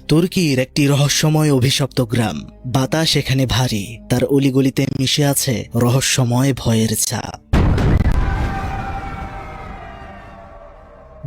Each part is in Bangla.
তুর্কির একটি রহস্যময় অভিশপ্ত গ্রাম। বাতাস এখানে ভারী, তার অলিগলিতে মিশে আছে রহস্যময় ভয়ের ছাপ।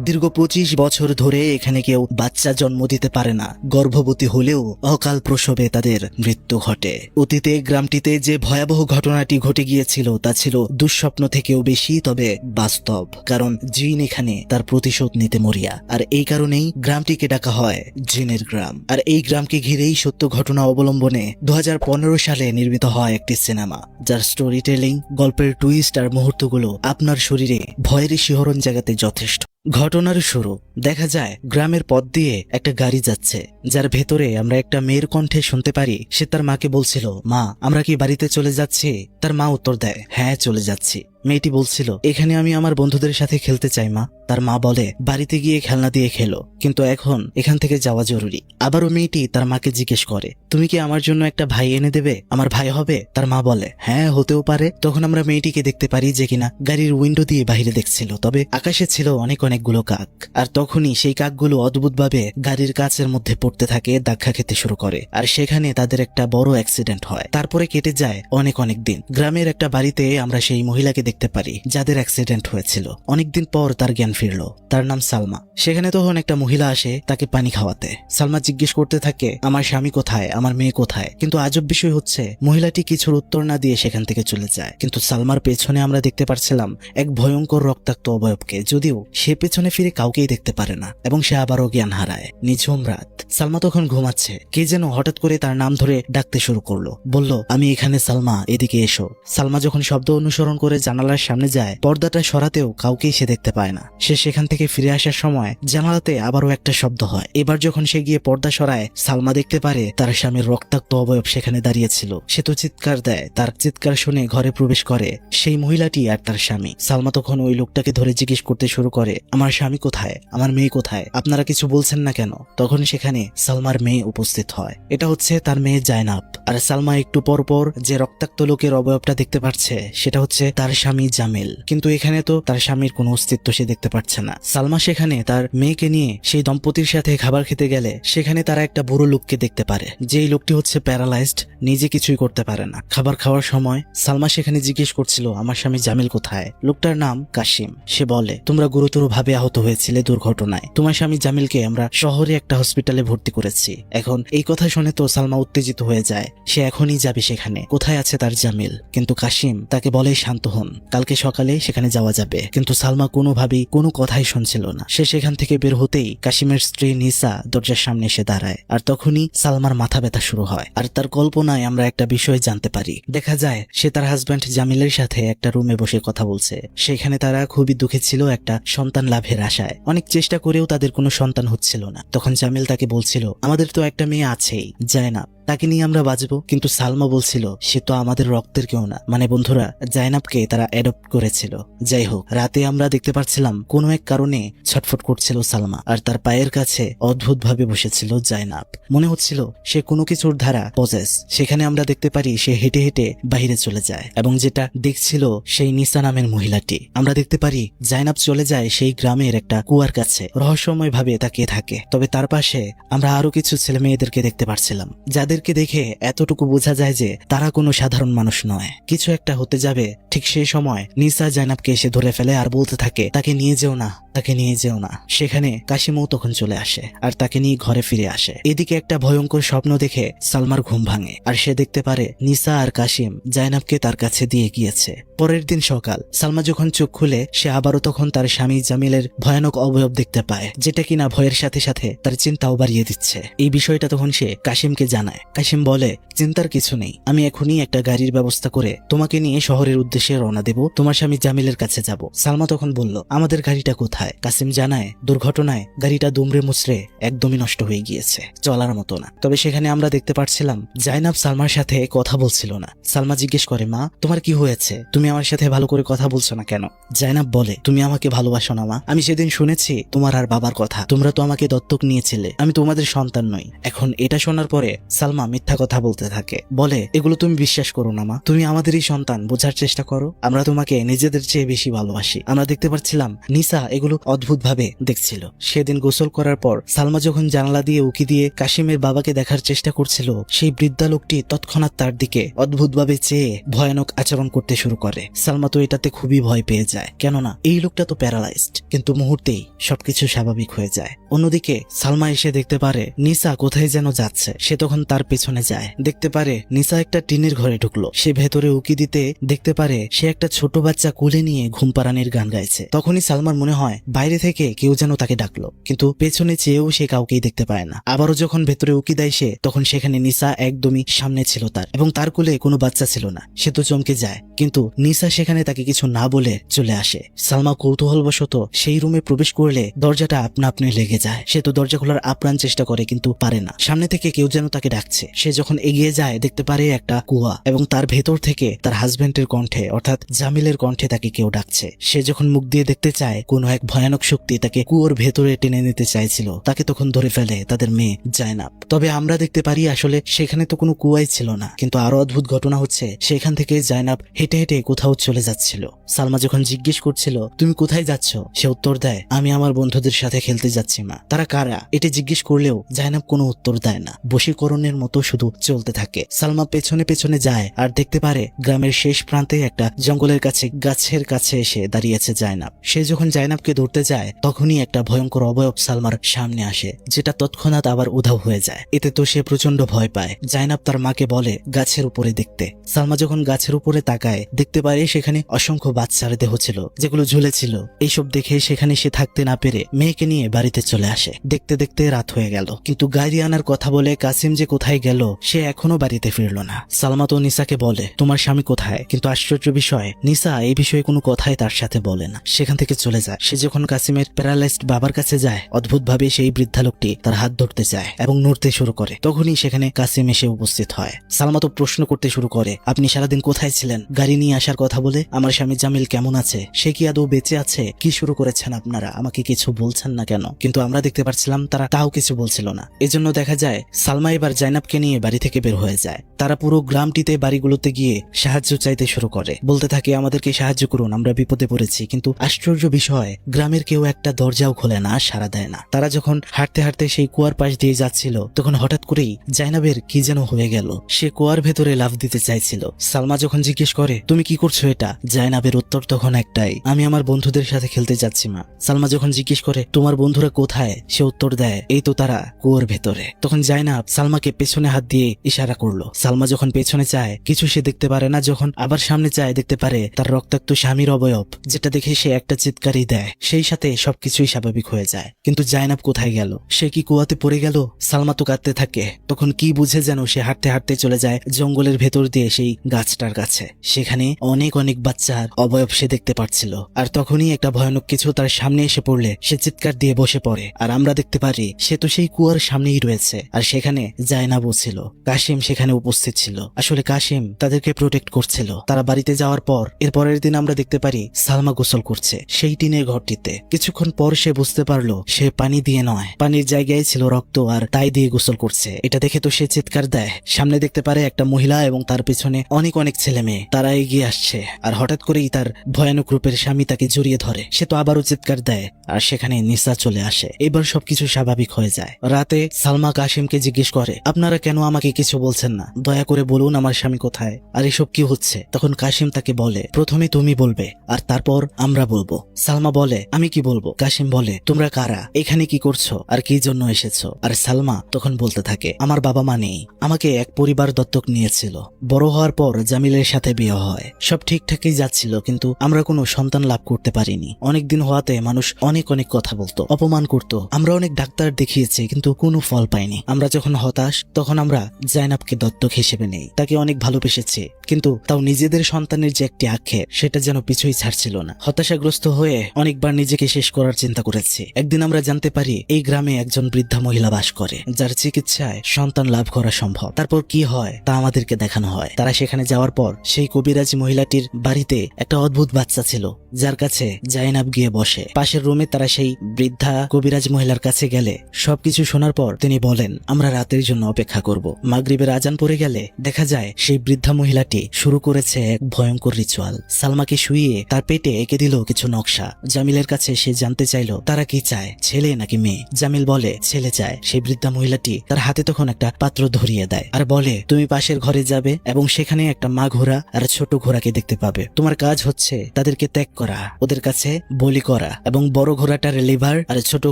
দীর্ঘ 25 বছর ধরে এখানে কেউ বাচ্চা জন্ম দিতে পারে না। গর্ভবতী হলেও অকাল প্রসবে তাদের মৃত্যু ঘটে। অতীতে গ্রামটিতে যে ভয়াবহ ঘটনাটি ঘটে গিয়েছিল তা ছিল দুঃস্বপ্ন থেকেও বেশি, তবে বাস্তব। কারণ জিন এখানে তার প্রতিশোধ নিতে মরিয়া। আর এই কারণেই গ্রামটিকে ডাকা হয় জিনের গ্রাম। আর এই গ্রামকে ঘিরেই সত্য ঘটনা অবলম্বনে 2015 সালে নির্মিত হয় একটি সিনেমা, যার স্টোরি টেলিং, গল্পের টুইস্ট আর মুহূর্তগুলো আপনার শরীরে ভয়ের শিহরণ জাগাতে যথেষ্ট। ঘটনার শুরু দেখা যায় গ্রামের পথ দিয়ে একটা গাড়ি যাচ্ছে, যার ভেতরে আমরা একটা মেয়ের কণ্ঠে শুনতে পারি সে তার মাকে বলছিল, মা আমরা কি বাড়িতে চলে যাচ্ছি? তার মা উত্তর দেয়, হ্যাঁ চলে যাচ্ছি। মেয়েটি বলছিল, এখানে আমি আমার বন্ধুদের সাথে খেলতে চাই মা। তার মা বলে, বাড়িতে গিয়ে খেলনা দিয়ে খেলো, কিন্তু এখন এখান থেকে যাওয়া জরুরি। আবারও মেয়েটি তার মাকে জিজ্ঞেস করে, তুমি কি আমার জন্য একটা ভাই এনে দেবে? আমার ভাই হবে? তার মা বলে, হ্যাঁ হতেও পারে। তখন আমরা মেয়েটিকে দেখতে পারি যে কিনা গাড়ির উইন্ডো দিয়ে বাইরে দেখছিল, তবে আকাশে ছিল অনেকগুলো কাক। আর তখনই সেই কাকগুলো অদ্ভুতভাবে গাড়ির কাচের মধ্যে পড়তে থাকে, ধাক্কা খেতে শুরু করে। আর সেখানে তাদের একটা বড় অ্যাক্সিডেন্ট হয়। তারপরে কেটে যায় অনেক দিন। গ্রামের একটা বাড়িতে আমরা সেই মহিলাকে দেখতে পারি যাদের অ্যাক্সিডেন্ট হয়েছিল। অনেকদিন পর তার জ্ঞান ফিরলো। তার নাম সালমা। সেখানে তখন একটা মহিলা আসে তাকে পানি খাওয়াতে। সালমা জিজ্ঞেস করতে থাকে, আমার স্বামী কোথায়, আমার মেয়ে কোথায়? কিন্তু আজব বিষয় হচ্ছে মহিলাটি কিছুর উত্তর না দিয়ে সেখান থেকে চলে যায়। কিন্তু সালমার পেছনে আমরা দেখতে পাচ্ছিলাম এক ভয়ঙ্কর রক্তাক্ত অবয়বকে, যদিও সে পেছনে ফিরে কাউকেই দেখতে পারে না এবং সে আবারও জ্ঞান হারায়। নিঝুম রাত, সালমা তখন ঘুমাচ্ছে। কে যেন হঠাৎ করে তার নাম ধরে ডাকতে শুরু করলো। বলল, আমি এখানে সালমা, এদিকে এসো। সালমা যখন শব্দ অনুসরণ করে জানালার সামনে যায়, পর্দাটা সরাতেও কাউকেই সে দেখতে পায় না। সে সেখান থেকে ফিরে আসার সময় জানালাতে আবারও একটা শব্দ হয়। এবার যখন সে গিয়ে পর্দা সরায়, সালমা দেখতে পারে তার স্বামীর রক্তাক্ত অবয়ব সেখানে দাঁড়িয়েছিল। সে তো চিৎকার দেয়। তার চিৎকার শুনে ঘরে প্রবেশ করে সেই মহিলাটি আর তার স্বামী। সালমা তখন ওই লোকটাকে ধরে জিজ্ঞেস করতে শুরু করে, আমার স্বামী কোথায়, আমার মেয়ে কোথায়, আপনারা কিছু বলছেন না কেন? তখন সেখানে সালমার মেয়ে উপস্থিত হয়। এটা হচ্ছে তার মেয়ে জাইনাব। আর সালমা একটু পর পর যে রক্তাক্ত লোকের অবয়বটা দেখতে পাচ্ছে সেটা হচ্ছে তার স্বামী জামিল। কিন্তু এখানে তো তার স্বামীর কোনো অস্তিত্ব সে দেখতে পাচ্ছে না। সালমা সেখানে তার মেয়েকে নিয়ে সেই দম্পতির সাথে খাবার খেতে গেলে সেখানে তারা একটা বুড়ো লোককে দেখতে পারে, যেই লোকটি হচ্ছে প্যারালাইজড, নিজে কিছুই করতে পারে না। খাবার খাওয়ার সময় সালমা সেখানে জিজ্ঞেস করছিল, আমার স্বামী জামিল কোথায়? লোকটার নাম কাশিম। সে বলে, তোমরা গুরুতর ভাবে আহত হয়েছিলে দুর্ঘটনায়, তোমার স্বামী জামিলকে আমরা শহরে একটা হসপিটালে ভর্তি করেছি। এখন এই কথা শুনে তো সালমা উত্তেজিত হয়ে যায়। সে এখনই যাবে সেখানে, কোথায় আছে তার জামিল। কিন্তু কাশিম তাকে বলে, শান্ত হন, কালকে সকালে সেখানে যাওয়া যাবে। কিন্তু সালমা কোনোভাবেই কোনো কথাই শুনছিল না। সে সেখান থেকে বের হতেই কাশিমের স্ত্রী নিসা দরজার সামনে এসে দাঁড়ায়। আর তখনই সালমার মাথা ব্যথা শুরু হয়। আর তার কল্পনায় আমরা একটা বিষয় জানতে পারি। দেখা যায় সে তার হাজব্যান্ড জামিলের সাথে একটা রুমে বসে কথা বলছে। সেখানে তারা খুবই দুঃখী ছিল একটা সন্তান লাভের আশায়। অনেক চেষ্টা করেও তাদের কোনো সন্তান হচ্ছিল না। তখন জামিল তাকে বলছিল, আমাদের তো একটা মেয়ে আছেই, জায়নাব, তাকে নিয়ে আমরা বাঁচবো। কিন্তু সালমা বলছিল, সে তো আমাদের রক্তের কেউ না। মানে বন্ধুরা, জায়নাবকে তারা অ্যাডপ্ট করেছিল। যাই হোক, রাতে আমরা দেখতে পাচ্ছিলাম কোনো এক কারণে ছটফট করছিল সালমা, আর তার পায়ের কাছে অদ্ভুত ভাবে বসেছিল জায়নাব। মনে হচ্ছিল সে কোনো কিছুর দ্বারা পজেস। সেখানে আমরা দেখতে পারি সে হেঁটে হেঁটে বাহিরে চলে যায় এবং যেটা দেখছিল সেই নিসা নামের মহিলাটি। আমরা দেখতে পারি জায়নাব চলে যায় সেই গ্রামের একটা কুয়ার কাছে, রহস্যময় ভাবে তাকিয়ে থাকে। তবে তার পাশে আমরা আরো কিছু ছেলে মেয়েদেরকে দেখতে পাচ্ছিলাম, যাদেরকে দেখে এতটুকু বোঝা যায় যে তারা কোনো সাধারণ মানুষ নয়। কিছু একটা হতে যাবে, ঠিক সেই সময় নিসা জায়নাবকে এসে ধরে ফেলে আর বলতে থাকে, তাকে নিয়ে যেও না, তাকে নিয়ে যেও না। সেখানে কাশিমও তখন চলে আসে আর তাকে নিয়ে ঘরে ফিরে আসে। এদিকে একটা ভয়ঙ্কর স্বপ্ন দেখে সালমার ঘুম ভাঙে আর সে দেখতে পারে নিসা আর কাশিম জায়নাবকে তার কাছে দিয়ে গিয়েছে। পরের দিন সকাল, সালমা যখন চোখ খুলে সে আবারও তখন তার স্বামী জামিলের ভয়ানক অবয়ব দেখতে পায়, যেটা কিনা ভয়ের সাথে সাথে তার চিন্তাও বাড়িয়ে দিচ্ছে। এই বিষয়টা তখন সে কাশিমকে জানায়। কাশিম বলে, চিন্তার কিছু নেই, আমি এখনই একটা গাড়ির ব্যবস্থা করে তোমাকে নিয়ে শহরের উদ্দেশ্যে রওনা দেব, তোমার স্বামী জামিলের কাছে যাব। সালমা তখন বলল, আমাদের গাড়িটা কোথায়? কাসিম জানায়, দুর্ঘটনায় গাড়িটা দুমড়ে মুচড়ে একদমই নষ্ট হয়ে গিয়েছে, চলার মতো না। তবে সেখানে আমরা দেখতে পাচ্ছিলাম জাইনাব সালমার সাথে কথা বলছিল না। সালমা জিজ্ঞেস করে, মা তোমার কি হয়েছে, তুমি আমার সাথে ভালো করে কথা বলছো না কেন? জাইনাব বলে, তুমি আমাকে ভালোবাসো না মা? আমি সেদিন শুনেছি তোমার আর বাবার কথা, তোমরা তো আমাকে দত্তক নিয়েছিলে, আমি তোমাদের সন্তান নই। এখন এটা শোনার পরে সালমা সালমা মিথ্যা কথা বলতে থাকে, বলে এগুলো তুমি বিশ্বাস করো না মা, তুমি আমাদেরই সন্তান, বোঝার চেষ্টা করো, আমরা তোমাকে নিজেদের চেয়ে বেশি ভালোবাসি। আমরা দেখতে পাচ্ছিলাম নিসা এগুলো অদ্ভুত ভাবে দেখছিল। সেদিন গোসল করার পর সালমা যখন জানালা দিয়ে উকি দিয়ে কাশিমের বাবাকে দেখার চেষ্টা করছিল, সেই বৃদ্ধা লোকটি তৎক্ষণাৎ তার দিকে অদ্ভুতভাবে চেয়ে ভয়ানক আচরণ করতে শুরু করে। সালমা তো এটাতে খুবই ভয় পেয়ে যায়, কেননা এই লোকটা তো প্যারালাইজড, কিন্তু মুহূর্তেই সবকিছু স্বাভাবিক হয়ে যায়। অন্যদিকে সালমা এসে দেখতে পারে নিসা কোথায় যেন যাচ্ছে। সে তখন তার পেছনে যায়, দেখতে পারে নিসা একটা টিনের ঘরে ঢুকলো। সে ভেতরে উকি দিতে দেখতে পারে সে একটা ছোট বাচ্চা কোলে নিয়ে ঘুম পাড়ানির গান গাইছে। তখনই সালমার মনে হয় বাইরে থেকে কেউ যেন তাকে ডাকলো, কিন্তু পেছনে চেয়েও সে কাউকেই দেখতে পায় না। আবারও যখন ভেতরে উকি দেয় সে, তখন সেখানে নিসা একদমই সামনে ছিল তার, এবং তার কোলে কোনো বাচ্চা ছিল না। সে তো চমকে যায়, কিন্তু নিসা সেখানে তাকে কিছু না বলে চলে আসে। সালমা কৌতূহলবশত সেই রুমে প্রবেশ করলে দরজাটা আপনা আপনি লেগে যায়। সে তো দরজা খোলার আপ্রাণ চেষ্টা করে, কিন্তু পারে না। সামনে থেকে কেউ যেন তাকে ডাকছে। সে যখন এগিয়ে যায় দেখতে পারে একটা কুয়া, এবং তার ভেতর থেকে তার হাজবেন্ডের কণ্ঠে অর্থাৎ জামিলের কণ্ঠে তাকে কেউ ডাকছে। সে যখন মুখ দিয়ে দেখতে চায়, কোনো এক ভয়ানক শক্তি তাকে কুয়োর ভেতরে টেনে নিতে চাইছিল। তাকে তখন ধরে ফেলে তাদের মেয়ে জায়নাব। তবে আমরা দেখতে পারি আসলে সেখানে তো কোনো কুয়াই ছিল না, কিন্তু আরো অদ্ভুত ঘটনা হচ্ছে সেখান থেকে জায়নাব হেঁটে হেঁটে কোথাও চলে যাচ্ছিল। সালমা যখন জিজ্ঞেস করছিল তুমি কোথায় যাচ্ছ, সে উত্তর দেয় আমি আমার বন্ধুদের সাথে খেলতে যাচ্ছি মা। তারা কারা এটা জিজ্ঞেস করলেও জায়নাব কোনো উত্তর দেয় না, বশীকরণের মতো শুধু চলতে থাকে। সালমা পেছনে পেছনে যায় আর দেখতে পারে গ্রামের শেষ প্রান্তে একটা জঙ্গলের কাছে গাছের কাছে এসে দাঁড়িয়েছে জায়নাব। সে যখন জায়নাবকে ধরতে যায় তখনই একটা ভয়ঙ্কর অবয়ব সালমার সামনে আসে, যেটা তৎক্ষণাৎ আবার উধাও হয়ে যায়। এতে তো সে প্রচন্ড ভয় পায়। জায়নাব তার মাকে বলে গাছের উপরে দেখতে। সালমা যখন গাছের উপরে তাকায় দেখতে পারে সেখানে অসংখ্য বাচ্চার দেহ ছিল, যেগুলো ঝুলেছিল। এইসব দেখে সেখানে সে থাকতে না পেরে মেয়েকে নিয়ে বাড়িতে চলে আসে। দেখতে দেখতে রাত হয়ে গেল, কিন্তু গাড়ি আনার কথা বলে কাসিম যে কোথায় গেল সে এখনো বাড়িতে ফিরল না। সালমা তো নিসাকে বলে তোমার স্বামী কোথায়, কিন্তু আশ্চর্য বিষয় নিসা এই বিষয়ে কোনো কথাই তার সাথে বলে না, সেখান থেকে চলে যায়। সে যখন কাসিমের প্যারালাইজড বাবার কাছে যায় অদ্ভুতভাবে সেই বৃদ্ধা লোকটি তার হাত ধরতে চায় এবং নড়তে শুরু করে। তখনই সেখানে কাসিম এসে উপস্থিত হয়। সালমা তো প্রশ্ন করতে শুরু করে আপনি সারাদিন কোথায় ছিলেন, গাড়ি নিয়ে আসার কথা বলে আমার স্বামী জামিল কেমন আছে, সে কি আদৌ বেঁচে আছে, কি শুরু করেছেন আপনারা, আমাকে কিছু বলছেন না কেন? কিন্তু আমরা দেখতে পাচ্ছিলাম তারা তাও কিছু বলছিল না। এজন্য দেখা যায় সালমা এবার জাইনাবকে নিয়ে বাড়ি থেকে বের হয়ে যায়। তারা পুরো গ্রামটিতে বাড়িগুলোতে গিয়ে সাহায্য চাইতে শুরু করে, বলতে থাকে আমাদেরকে সাহায্য করুন, আমরা বিপদে পড়েছি। কিন্তু আশ্চর্য বিষয় গ্রামের কেউ একটা দরজাও খোলে না, সাড়া দেয় না। তারা যখন হাঁটতে হাঁটতে সেই কুয়ার পাশ দিয়ে যাচ্ছিল তখন হঠাৎ করেই জাইনাবের কি যেন হয়ে গেল, সে কুয়ার ভেতরে লাফ দিতে চাইছিল। সালমা যখন জিজ্ঞেস করে তুমি কি করছো এটা, জাইনাবের উত্তর তখন একটাই আমি আমার বন্ধুদের সাথে খেলতে যাচ্ছি মা। সালমা যখন জিজ্ঞেস করে তোমার বন্ধুরা কোথায়, সে উত্তর দেয় এই তো তারা কুয়োর ভেতরে। তখন জাইনাব সালমাকে পেছনে হাত দিয়ে ইশারা করলো। সালমা যখন পেছনে চায় কিছু সে দেখতে পারে না, যখন আবার সামনে চায় দেখতে পারে তার রক্তাক্ত স্বামীর অবয়ব, যেটা দেখে সে একটা চিৎকারই দেয়। সেই সাথে সবকিছুই স্বাভাবিক হয়ে যায়। কিন্তু জাইনাব কোথায় গেল, সে কি কুয়াতে পড়ে গেল? সালমা তো কাঁদতে থাকে। তখন কি বুঝে যেন সে হাঁটতে হাঁটতে চলে যায় জঙ্গলের ভেতর দিয়ে সেই গাছটার কাছে। সেখানে অনেক অনেক বাচ্চার অবয়ব সে দেখতে পাচ্ছিল। আর তখনই একটা ভয়ানক কিছু তার সামনে এসে পড়লে সে চিৎকার দিয়ে বসে পড়ে। আর আমরা দেখতে পারি সে তো সেই কুয়ার সামনেই রয়েছে, আর সেখানে জায়নাবও ছিল। কাশিম সেখানে উপস্থিত ছিল। আসলে কাশিম তাদেরকে প্রোটেক্ট করছিল। তারা বাড়িতে যাওয়ার পর এর পরের দিন আমরা দেখতে পারি সালমা গোসল করছে সেই টিনের ঘরটিতে। কিছুক্ষণ পর সে বুঝতে পারলো সে পানি দিয়ে নয়, পানির জায়গায় ছিল রক্ত, আর তাই দিয়ে গোসল করছে। এটা দেখে তো সে চিৎকার দেয়। সামনে দেখতে পারে একটা মহিলা এবং তার পেছনে অনেক অনেক ছেলে মেয়ে, তারা এগিয়ে আসছে। আর হঠাৎ করেই তার ভয়ানক রূপের স্বামী তাকে জড়িয়ে ধরে। সে তো আবারও চিৎকার দেয়, আর সেখানে নিসা চলে আসে। এবার সবকিছু স্বাভাবিক হয়ে যায়। রাতে সালমা কাশিমকে জিজ্ঞেস করে আপনারা কেন আমাকে কিছু বলছেন না, দয়া করে বলুন আমার স্বামী কোথায়, আর এসব কি হচ্ছে? তখন কাশিম তাকে বলে প্রথমে তুমি বলবে আর তারপর আমরা বলবো। সালমা বলে আমি কি বলবো? কাশিম বলে তোমরা কারা, এখানে কি করছো, আর কি জন্য এসেছো? আর সালমা তখন বলতে থাকে আমার বাবা মা নেই, আমাকে এক পরিবার দত্তক নিয়েছিল। বড় হওয়ার পর জামিলের সাথে বিয়ে হয়, সব ঠিকঠাকই যাচ্ছিল, কিন্তু আমরা কোনো সন্তান লাভ করতে পারিনি। অনেকদিন হওয়াতে মানুষ অনেক অনেক কথা বলতো, অপমান করতো। আমরা অনেক ডাক্তার দেখিয়েছি কিন্তু কোনো ফল পাইনি। আমরা যখন হতাশ তখন আমরা জাইনাবকে দত্তক হিসেবে নেই। তাকে অনেক ভালোবেসেছি, কিন্তু তাও নিজেদের সন্তানের যে একটি আক্ষেপ সেটা যেন পিছুই ছাড়ছিল না। হতাশাগ্রস্ত হয়ে অনেকবার নিজেকে শেষ করার চিন্তা করেছি। একদিন আমরা জানতে পারি এই গ্রামে একজন বৃদ্ধা মহিলা বাস করে যার চিকিৎসায় সন্তান লাভ করা সম্ভব। তারপর কি হয় তা আমাদেরকে দেখানো হয়। তারা সেখানে যাওয়ার পর সেই কবিরাজ মহিলাটির বাড়িতে একটা অদ্ভুত বাচ্চা ছিল যার কাছে জাইনাব গিয়ে বসে। পাশের রুমে তারা সেই বৃদ্ধা কবিরাজ মহিলার কাছে গেলে সবকিছু শোনার পর তিনি বলেন আমরা রাতের জন্য অপেক্ষা অপেক্ষা করব। মাগরিবের আজান পড়ে গেলে দেখা যায় সেই বৃদ্ধা মহিলাটি শুরু করেছে এক ভয়ঙ্কর রিচুয়াল। সালমাকে শুইয়ে তার পেটে এঁকে দিল কিছু নকশা। জামিলের কাছে সে জানতে চাইল তারা কি চায়, ছেলে নাকি মেয়ে। জামিল বলে ছেলে চায়। সেই বৃদ্ধা মহিলাটি তার হাতে তখন একটা পাত্র ধরিয়ে দেয় আর বলে তুমি পাশের ঘরে যাবে এবং সেখানে একটা মা ঘোড়া আর ছোট ঘোড়াকে দেখতে পাবে। তোমার কাজ হচ্ছে তাদেরকে ত্যাগ করা, ওদের কাছে বলি করা এবং বড় ঘোড়াটার লিভার আর ছোট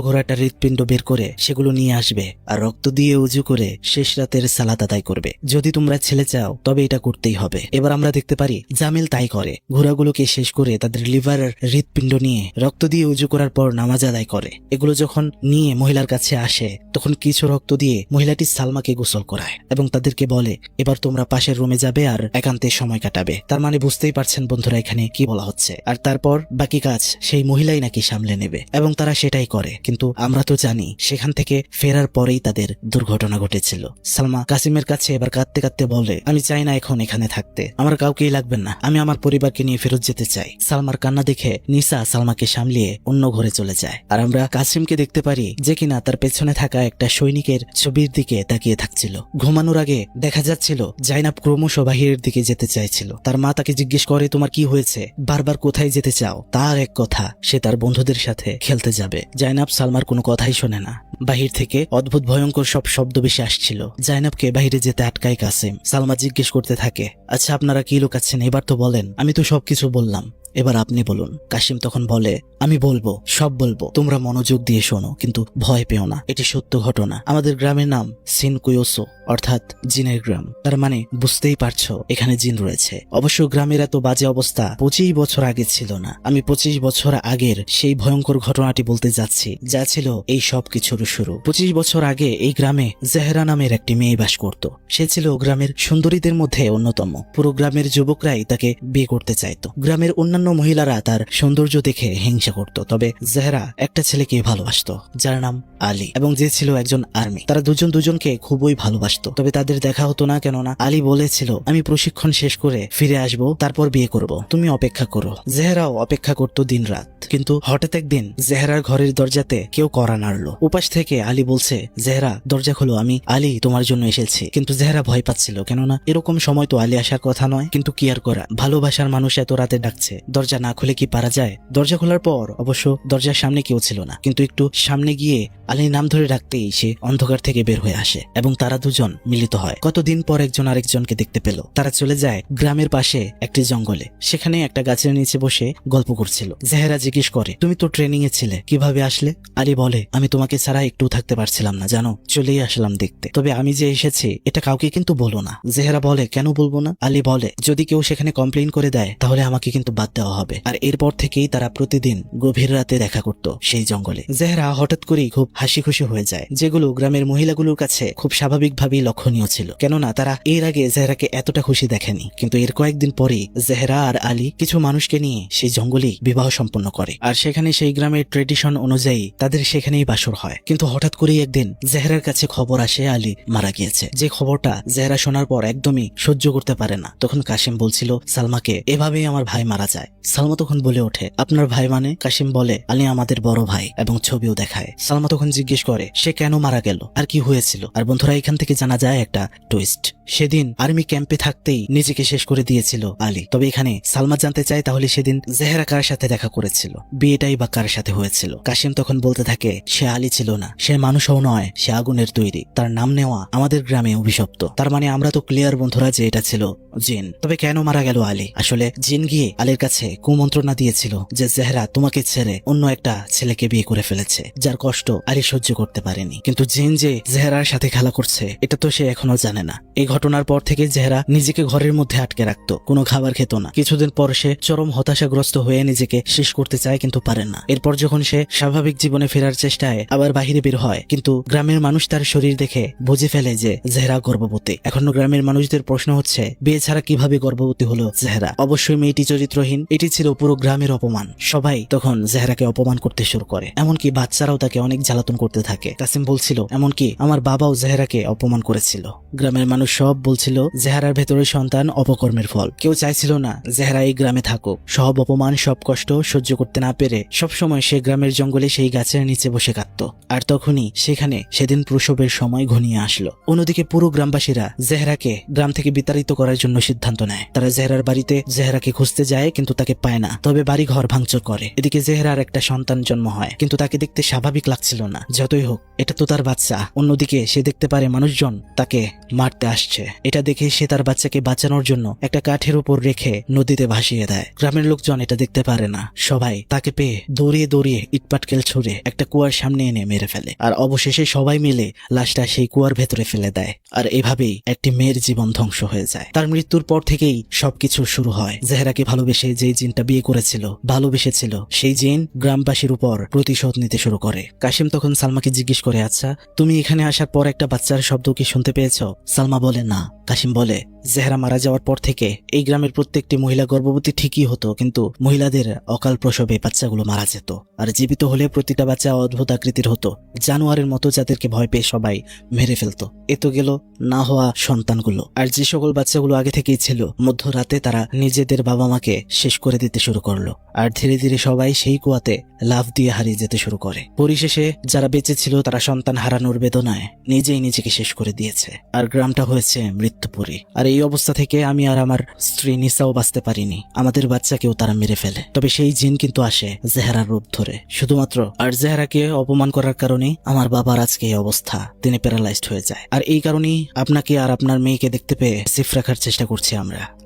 ঘোড়াটার হৃৎপিণ্ড বের করে সেগুলো নিয়ে আসবে আর রক্ত দিয়ে উজু করে শেষ রাতের সালাত আদায় করবে। যদি তোমরা ছেলে চাও তবে এটা করতেই হবে। এবার আমরা দেখতে পারি জামিল তাই করে। ঘোড়াগুলোকে শেষ করে তাদের লিভার আর হৃৎপিণ্ড নিয়ে রক্ত দিয়ে উজু করার পর নামাজ আদায় করে। এগুলো যখন নিয়ে মহিলার কাছে আসে তখন কিছু রক্ত দিয়ে মহিলাটি সালমাকে গোসল করায় এবং তাদেরকে বলে এবার তোমরা পাশের রুমে যাবে আর একান্তে সময় কাটাবে। তার মানে বুঝতেই পারছেন বন্ধুরা এখানে কি বলা হচ্ছে। আর তারপর বাকি কাজ সেই মহিলাই নাকি সামলে নেবে এবং তারা সেটাই করে। কিন্তু আমরা তো জানি সেখান থেকে ফেরার পরেই তাদের দুর্ঘটনা ঘটেছিল। সালমা কাসিমের কাছে এবার কাঁদতে কাঁদতে বলে আমি চাই না এখন এখানে থাকতে, আমার কাউকেই লাগবে না, আমি আমার পরিবারকে নিয়ে ফেরত যেতে চাই। সালমার কান্না দেখে নিসা সালমাকে সামলিয়ে অন্য ঘরে চলে যায় আর আমরা কাসিমকে দেখতে পারি যে কিনা তার পেছনে থাকা একটা সৈনিকের ছবির দিকে তাকিয়ে থাকছিল। ঘুমানোর আগে দেখা যাচ্ছিল জাইনাব ক্রমশ বাহিরের দিকে যেতে চাইছিল। তার মা তাকে জিজ্ঞেস করে তোমার কি হয়েছে, বারবার কোথায় যেতে চাও? তার এক কথা সে তার বন্ধুদের সাথে খেলতে যাবে। জাইনাব সালমার কোনো কথাই শোনে না। বাহির থেকে অদ্ভুত ভয়ঙ্কর সব শব্দ বেশি আসছিল। জাইনাবকে বাহিরে যেতে আটকায় কাসিম। সালমা জিজ্ঞেস করতে থাকে আচ্ছা আপনারা কি লুকাচ্ছেন, এবার তো বলেন। আমি তো সবকিছু বললাম, এবার আপনি বলুন। কাসিম তখন বলে আমি বলবো, সব বলবো, তোমরা মনোযোগ দিয়ে শোনো, কিন্তু ভয় পেও না, এটি সত্য ঘটনা। আমাদের গ্রামের নাম সিনকুয়োসো, অর্থাৎ জিনের গ্রাম। তার মানে বুঝতেই পারছো এখানে জিন রয়েছে। অবশ্য গ্রামের এত বাজে অবস্থা 25 বছর আগে ছিল না। আমি 25 বছর আগের সেই ভয়ঙ্কর ঘটনাটি বলতে যাচ্ছি যা ছিল এই সব কিছুর শুরু। 25 বছর আগে এই গ্রামে জেহরা নামের একটি মেয়ে বাস করত। সে ছিল গ্রামের সুন্দরীদের মধ্যে অন্যতম। পুরো গ্রামের যুবকরাই তাকে বিয়ে করতে চাইতো। গ্রামের অন্যান্য মহিলারা তার সৌন্দর্য দেখে হিংসা করত। তবে জেহরা একটা ছেলেকে ভালোবাসতো যার নাম আলী এবং যে ছিল একজন আর্মি। তারা দুজন দুজনকে খুবই ভালোবাসতো। তবে তাদের দেখা হতো না, কেননা আলী বলেছিল আমি প্রশিক্ষণ শেষ করে ফিরে আসব, তারপর বিয়ে করব, তুমি অপেক্ষা করো। জেহরাও অপেক্ষা করতো দিন রাত। কিন্তু হঠাৎ একদিন জেহরার ঘরের দরজাতে কেউ কড়া নাড়লো। উপাস থেকে আলী বলছে জেহরা দরজা খোলো, আমি আলী তোমার জন্য এসেছি। কিন্তু জেহরা ভয় পাচ্ছিল, কেননা এরকম সময় তো আলী আসার কথা নয়। কিন্তু কি আর করা, ভালোবাসার মানুষ এত রাতে ডাকছে, দরজা না খুলে কি পারা যায়? দরজা খোলার পর অবশ্য দরজার সামনে কেউ ছিল না, কিন্তু একটু সামনে গিয়ে আলীর নাম ধরে ডাকতেই সে অন্ধকার থেকে বের হয়ে আসে এবং তারা দুজন মিলিত হয়। কতদিন পর একজন আরেকজনকে দেখতে পেল। তারা চলে যায় গ্রামের পাশে একটি জঙ্গলে। সেখানে একটা গাছের নিচে বসে গল্প করছিল। জেহরা জিজ্ঞেস করে তুমি তো ট্রেনিং এ ছিলে, কিভাবে আসলে? আলী বলে আমি তোমাকে ছাড়া একটু থাকতে পারছিলাম না, জানো, চলেই আসলাম দেখতে। তবে আমি যে এসেছি এটা কাউকে কিন্তু বলো না। জেহরা বলে কেন বলবো না? আলী বলে যদি কেউ সেখানে কমপ্লেইন করে দেয় তাহলে আমাকে কিন্তু বাদ দেওয়া হবে। আর এরপর থেকেই তারা প্রতিদিন গভীর রাতে দেখা করত সেই জঙ্গলে। জেহরা হঠাৎ করেই খুব হাসি খুশি হয়ে যায়, যেগুলো গ্রামের মহিলাগুলোর কাছে খুব স্বাভাবিকভাবেই লক্ষণীয় ছিল, কেননা তারা এর আগে জেহরাকে এতটা খুশি দেখেনি। কিন্তু এর কয়েকদিন পরেই জেহরা আর আলী কিছু মানুষকে নিয়ে সেই জঙ্গলেই বিবাহ সম্পন্ন করে। আর সেখানে সেই গ্রামের ট্রেডিশন অনুযায়ী তাদের সেখানেই বাসর হয়। কিন্তু হঠাৎ করেই একদিন জেহরার কাছে খবর আসে আলী মারা গিয়েছে। যে খবরটা জেহরা শোনার পর একদমই সহ্য করতে পারে না। তখন কাসিম বলছিল সালমাকে এভাবেই আমার ভাই মারা যায়। সালমা তখন বলে ওঠে আপনার ভাই মানে? কাসিম বলে আলী আমাদের বড় ভাই, এবং ছবিও দেখায়। সালমা তখন জিজ্ঞেস করে সে কেন মারা গেল আর কি হয়েছিল? আর বন্ধুরা এখান থেকে জানা যায় একটা টুইস্ট। সেদিন আর্মি ক্যাম্পে থাকতেই নিজেকে শেষ করে দিয়েছিল আলী। তবে এখানে সালমা জানতে চায় তাহলে সেদিন জেহরা কার সাথে দেখা করেছিল, বিয়েটাই বা কার সাথে হয়েছিল? কাসিম তখন বলতে থাকে সে আলী ছিল না, সে মানুষও নয়, সে আগুনের তৈরি। তার নাম নেওয়া আমাদের গ্রামে অভিশপ্ত। তার মানে আমরা তো ক্লিয়ার বন্ধুরা যে এটা ছিল জিন। তবে কেন মারা গেল আলী? আসলে জিন গিয়ে আলীর কাছে কুমন্ত্রণা দিয়েছিল যে জেহরা তোমাকে ছেড়ে অন্য একটা ছেলেকে বিয়ে করে ফেলেছে, যার কষ্ট আলী সহ্য করতে পারেনি। কিন্তু জিন যে জেহরার সাথে খেলা করছে এটা তো সে এখনো জানে না। এই ঘটনার পর থেকে জেহরা নিজেকে ঘরের মধ্যে আটকে রাখতো, কোনো খাবার খেত না। কিছুদিন পর সে চরম হতাশাগ্রস্ত হয়ে নিজেকে শেষ করতে চায়, কিন্তু পারে না। এরপর যখন সে স্বাভাবিক জীবনে ফেরার চেষ্টায় আবার বাহিরে বের হয়, কিন্তু গ্রামের মানুষ তার শরীর দেখে বুঝে ফেলে যে জেহরা গর্ভবতী। এখন গ্রামের মানুষদের প্রশ্ন হচ্ছে বিয়ে ছাড়া কিভাবে গর্ভবতী হলো জেহরা? অবশ্যই মেয়েটি চরিত্রহীন, এটি ছিল পুরো গ্রামের অপমান। সবাই তখন জেহরাকে অপমান করতে শুরু করে, এমনকি বাচ্চারাও তাকে অনেক জ্বালাতন করতে থাকে। কাসিম বলছিল এমনকি আমার বাবাও জেহরাকে অপমান করেছিল। গ্রামের মানুষ সব বলছিল জেহরার ভেতরে সন্তান অপকর্মের ফল। কেউ চাইছিল না জেহরা এই গ্রামে থাকুক। সব অপমান সব কষ্ট সহ্য করতে না পেরে সবসময় সে গ্রামের জঙ্গলে সেই গাছের নিচে বসে কাঁদত। আর তখনই সেখানে সেদিন প্রসবের সময় ঘনিয়ে আসলো। অন্যদিকে পুরো গ্রামবাসীরা জেহরাকে গ্রাম থেকে বিতাড়িত করার জন্য সিদ্ধান্ত নেয়। তারা জেহরার বাড়িতে জেহরাকে খুঁজতে যায়, কিন্তু তাকে পায় না, তবে বাড়ি ঘর ভাঙচুর করে। এদিকে জেহরার একটা সন্তান জন্ম হয়, কিন্তু তাকে দেখতে স্বাভাবিক লাগছিল না। যতই হোক এটা তো তার বাচ্চা। অন্যদিকে সে দেখতে পারে মানুষজন তাকে মারতে আসছে। এটা দেখে সে তার বাচ্চাকে বাঁচানোর জন্য একটা কাঠের উপর রেখে নদীতে ভাসিয়ে দেয়। গ্রামের লোকজন এটা দেখতে পারে না। সবাই তাকে পেয়ে দৌড়িয়ে দৌড়িয়ে ইটপাটকেল ছুঁড়ে একটা কুয়ার সামনে এনে মেরে ফেলে। আর অবশেষে সবাই মিলে লাশটা সেই কুয়ার ভেতরে ফেলে দেয়। আর এভাবেই একটি মেয়ের জীবন ধ্বংস হয়ে যায়। তার মৃত্যুর পর থেকেই সবকিছু শুরু হয়। জেহরাকে ভালোবেসে যে জিনটা বিয়ে করেছিল, ভালোবেসেছিল, সেই জিন গ্রামবাসীর উপর প্রতিশোধ নিতে শুরু করে। কাশিম তখন সালমাকে জিজ্ঞেস করে, আচ্ছা তুমি এখানে আসার পর একটা বাচ্চার শব্দ কি শুনতে পেয়েছো? সালমা বলে না। কাশিম বলে জেহরা মারা যাওয়ার পর থেকে এই গ্রামের প্রত্যেকটি মহিলা গর্ভবতী ঠিকই হতো, কিন্তু মহিলাদের অকাল প্রসবে বাচ্চাগুলো মারা যেত। আর জীবিত হলে প্রতিটা বাচ্চা অদ্ভুত আকৃতির হতো, জানোয়ারের মতো, যাদেরকে ভয় পেয়ে সবাই মেরে ফেলতো। এ তো গেল না হওয়া সন্তানগুলো। আর যে সকল বাচ্চাগুলো আগে থেকেই ছিল, মধ্যরাতে তারা নিজেদের বাবা মাকে শেষ করে দিতে শুরু করলো। আর ধীরে ধীরে সবাই সেই কুয়াতে লাফ দিয়ে হারিয়ে যেতে শুরু করে। পরিশেষে যারা বেঁচে ছিল তারা সন্তান হারানোর বেদনায় নিজেই নিজেকে শেষ করে দিয়েছে। আর গ্রামটা হয়েছে মৃত্যুপুরী। আর এই অবস্থা থেকে আমি আর আমার স্ত্রী নিসাও বাঁচতে পারিনি। আমাদের বাচ্চাকেও তারা মেরে ফেলে। তবে সেই জিন কিন্তু আসে জেহরার রূপ ধরে শুধুমাত্র। আর জেহরাকে অপমান করার কারণে আমার বাবার আজকে এই অবস্থা। তিনি প্যারালাইজড হয়ে যায়। আর এই কারণেই আপনাকে আর আপনার মেয়েকে দেখতে পেয়ে সেফ রাখার চেষ্টা করছি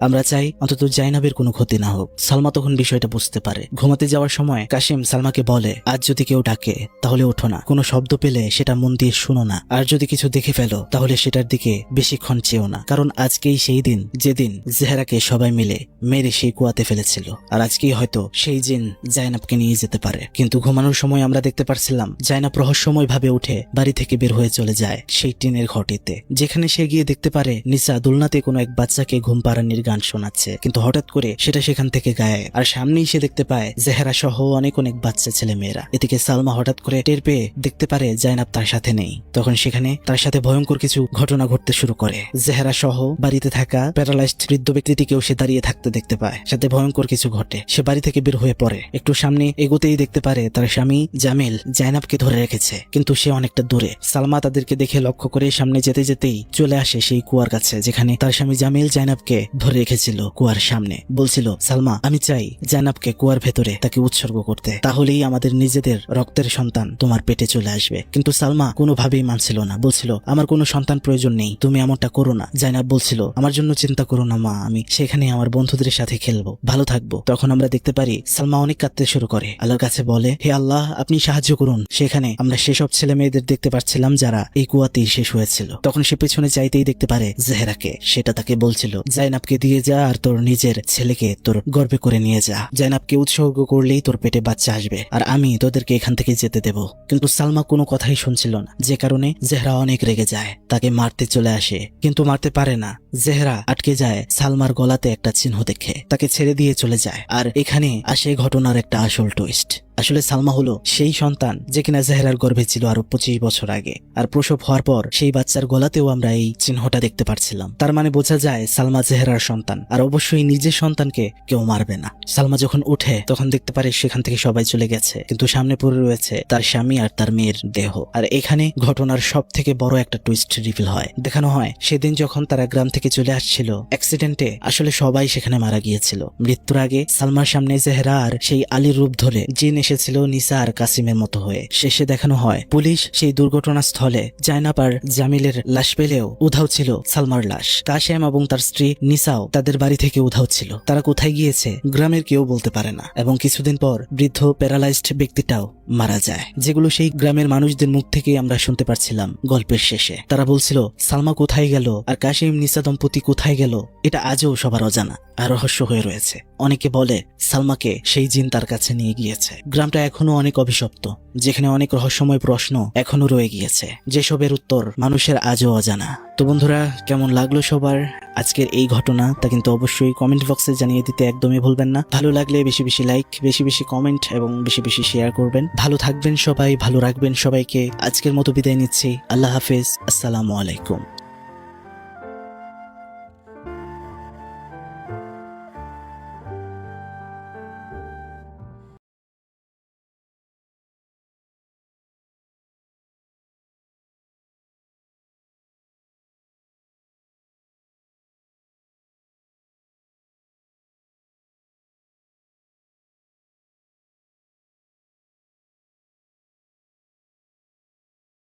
আমরা চাই অন্তত জাইনাবের কোনো ক্ষতি না হোক। সালমা তখন বিষয়টা বুঝতে পারে। ঘুমাতে যাওয়ার সময় কাশিম সালমাকে বলে, আজ যদি কেউ ডাকে তাহলে ওঠো না। কোনো শব্দ পেলে সেটা মন দিয়ে শুনো না। আর যদি কিছু দেখে ফেলো তাহলে সেটার দিকে বেশিক্ষণ চেও না, কারণ আজকেই সেই দিন যেদিন জেহরাকে সবাই মিলে মেরে সেই কুয়াতে ফেলেছিল। আর আজকেই হয়তো সেই জিন জাইনাবকে নিয়ে যেতে পারে। কিন্তু ঘুমানোর সময় আমরা দেখতে পারছিলাম জাইনাব রহস্যময় ভাবে উঠে বাড়ি থেকে বের হয়ে চলে যায় সেই টিনের ঘরটিতে, যেখানে সে গিয়ে দেখতে পারে নিসা দোলনাতে কোনো এক বাচ্চাকে ঘুম পাড়ানির গান শোনাচ্ছে। কিন্তু হঠাৎ করে সেটা সেখান থেকে গায়ে। আর সামনেই সে দেখতে পায় জেহরা সহ অনেক বাচ্চা ছেলে মেয়েরা। এদিকে সালমা হঠাৎ করে টের পেয়ে দেখতে পারে জাইনাব তার সাথে নেই। তখন সেখানে তার সাথে ভয়ঙ্কর কিছু ঘটনা ঘটতে শুরু করে। জেহরা সহ বাড়িতে থাকা প্যারালাইজড বৃদ্ধ ব্যক্তিটিকেও সে দাঁড়িয়ে থাকতে দেখতে পায়। সাথে ভয়ঙ্কর কিছু ঘটে। সে বাড়ি থেকে বের হয়ে পড়ে। একটু সামনে এগোতেই দেখতে পারে তার স্বামী জামিল জাইনাবকে ধরে রেখেছে, কিন্তু সে অনেকটা দূরে। সালমা তাদেরকে দেখে লক্ষ্য করে সামনে যেতে যেতেই চলে আসে সেই কুয়ার কাছে, যেখানে তার স্বামী জামিল জাইনাবকে ধরে রেখেছিল কুয়ার সামনে। বলছিল, সালমা আমি চাই জাইনাবকে কুয়ার ভেতরে তাকে উৎসর্গ করতে, তাহলেই আমাদের নিজেদের রক্তের সন্তান তোমার পেটে চলে আসবে। কিন্তু সালমা কোনোভাবেই মানছিল না। বলছিল, আমার কোনো সন্তান প্রয়োজন নেই, তুমি এমনটা করো না। জাইনাব বলছিল, আমার জন্য চিন্তা করো না মা, আমি সেখানে আমার বন্ধুদের সাথে খেলবো, ভালো থাকবো। তখন আমরা দেখতে পারি সালমা অনেক কাঁদতে শুরু করে। আল্লাহর কাছে বলে, হে আল্লাহ আপনি সাহায্য করুন। সেখানে আমরা সেসব ছেলে মেয়েদের দেখতে পাচ্ছিলাম যারা এই কুয়াতেই শেষ হয়েছিল। তখন সে পেছনে চাইতেই দেখতে পারে জেহরাকে। সেটা তাকে বলছিল, জাইনাবকে দিয়ে যা আর তোর নিজের ছেলেকে তোর গর্বে করে নিয়ে যা। জাইনাবকে উৎসর্গ করলেই তোর পেটে বাচ্চা আসবে, আর আমি তোদেরকে এখান থেকে যেতে দেব। কিন্তু সালমা কোনো কথাই শুনছিল না, যে কারণে জেহরা অনেক রেগে যায়। তাকে মারতে চলে আসে, কিন্তু মারতে পারে না। জেহরা আটকে যায় সালমার গলাতে একটা চিহ্ন দেখে, তাকে ছেড়ে দিয়ে চলে যায়। আর এখানে আসে ঘটনার একটা আসল টুইস্ট। আসলে সালমা হলো সেই সন্তান যে কিনা জেহরার গর্ভে ছিল আরো 25 বছর আগে। আর প্রসব হওয়ার পর সেই বাচ্চার গলাতেও আমরা এই চিহ্নটা দেখতে পারছিলাম। তার মানে বোঝা যায় সালমা জেহরার সন্তান, আর অবশ্যই নিজের সন্তানকে কেউ মারবে না। সালমা যখন উঠে তখন দেখতে পারে সেখান থেকে সবাই চলে গেছে, কিন্তু সামনে পড়ে রয়েছে তার স্বামী আর তার মেয়ের দেহ। আর এখানে ঘটনার সব থেকে বড় একটা টুইস্ট রিভিল হয়। দেখানো হয় সেদিন যখন তারা গ্রাম থেকে চলে আসছিল অ্যাক্সিডেন্টে আসলে সবাই সেখানে মারা গিয়েছিল। মৃত্যুর আগে সালমার সামনে জেহরা আর সেই আলীর রূপ ধরে জিন এসেছিল নিসা আর কাসিমের মতো হয়ে। শেষে দেখানো হয় পুলিশ সেই দুর্ঘটনাস্থলে জাইনাব আর জামিলের লাশ পেলেও উধাও ছিল সালমার লাশ। কাসেম এবং তার স্ত্রী নিসাও তাদের বাড়ি থেকে উধাও ছিল। তারা কোথায় গিয়েছে গ্রামের কেউ বলতে পারে না। এবং কিছুদিন পর বৃদ্ধ প্যারালাইজড ব্যক্তিটাও মারা যায়, যেগুলো সেই গ্রামের মানুষদের মুখ থেকে আমরা শুনতে পারছিলাম গল্পের শেষে। তারা বলছিল সালমা কোথায় গেল আর কাসিম নিসা দম্পতি কোথায় গেল, এটা আজও সবার অজানা আর রহস্য হয়ে রয়েছে। অনেকে বলে সালমাকে সেই জিন তার কাছে নিয়ে গিয়েছে। গ্রামটা এখনো অনেক অভিশপ্ত, যেখানে অনেক রহস্যময় প্রশ্ন এখনো রয়ে গিয়েছে, যেসবের উত্তর মানুষের আজও অজানা। তো বন্ধুরা, কেমন লাগলো সবার আজকের এই ঘটনা তা কিন্তু অবশ্যই কমেন্ট বক্সে জানিয়ে দিতে একদমই ভুলবেন না। ভালো লাগলে বেশি বেশি লাইক, বেশি বেশি কমেন্ট এবং বেশি বেশি শেয়ার করবেন। ভালো থাকবেন সবাই, ভালো রাখবেন সবাইকে। আজকের মতো বিদায় নিচ্ছি। আল্লাহ হাফেজ, আসসালামু আলাইকুম।